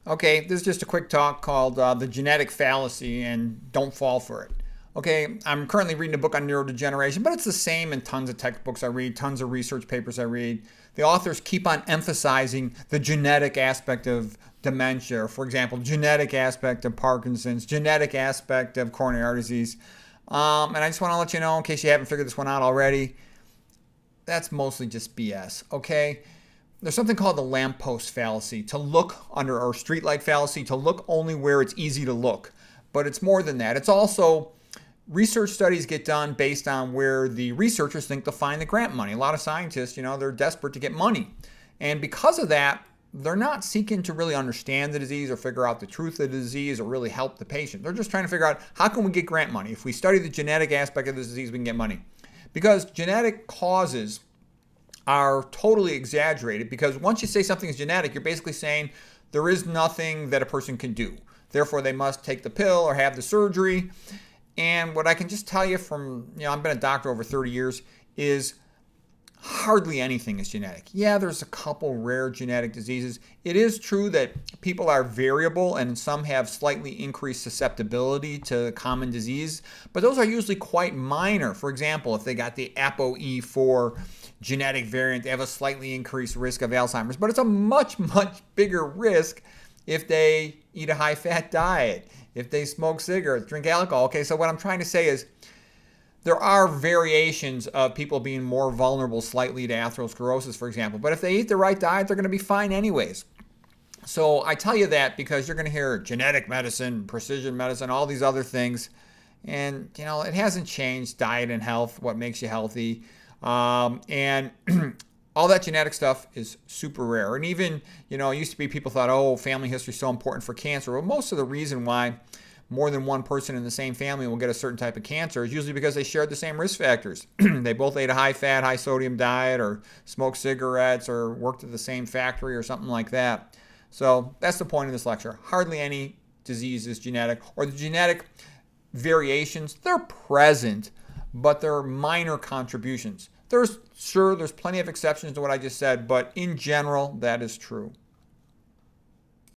Okay, this is just a quick talk called The Genetic Fallacy, and don't fall for it. Okay, I'm currently reading a book on neurodegeneration, but it's the same in tons of textbooks I read, tons of research papers I read. The authors keep on emphasizing the genetic aspect of dementia, or for example, genetic aspect of Parkinson's, genetic aspect of coronary heart disease. And I just want to let you know, in case you haven't figured this one out already, that's mostly just BS, okay? There's something called the lamppost fallacy, to look under, or streetlight fallacy, to look only where it's easy to look. But it's more than that. It's also research studies get done based on where the researchers think they'll find the grant money. A lot of scientists, they're desperate to get money. And because of that, they're not seeking to really understand the disease or figure out the truth of the disease or really help the patient. They're just trying to figure out, how can we get grant money? If we study the genetic aspect of the disease, we can get money. Because genetic causes are totally exaggerated, because once you say something is genetic, you're basically saying there is nothing that a person can do. Therefore, they must take the pill or have the surgery. And what I can just tell you from, I've been a doctor over 30 years, is hardly anything is genetic. Yeah, there's a couple rare genetic diseases. It is true that people are variable and some have slightly increased susceptibility to common disease, but those are usually quite minor. For example, if they got the ApoE4 genetic variant, they have a slightly increased risk of Alzheimer's, but it's a much, much bigger risk if they eat a high-fat diet, if they smoke cigarettes, drink alcohol. Okay, so what I'm trying to say is there are variations of people being more vulnerable slightly to atherosclerosis, for example. But if they eat the right diet, they're going to be fine anyways. So I tell you that because you're going to hear genetic medicine, precision medicine, all these other things. And, it hasn't changed diet and health, what makes you healthy. And all that genetic stuff is super rare. And even, it used to be people thought, oh, family history is so important for cancer. Well, most of the reason why more than one person in the same family will get a certain type of cancer is usually because they shared the same risk factors. They both ate a high-fat, high-sodium diet, or smoked cigarettes, or worked at the same factory or something like that. So that's the point of this lecture. Hardly any disease is genetic, or the genetic variations, they're present, but they're minor contributions. There's plenty of exceptions to what I just said, but in general, that is true.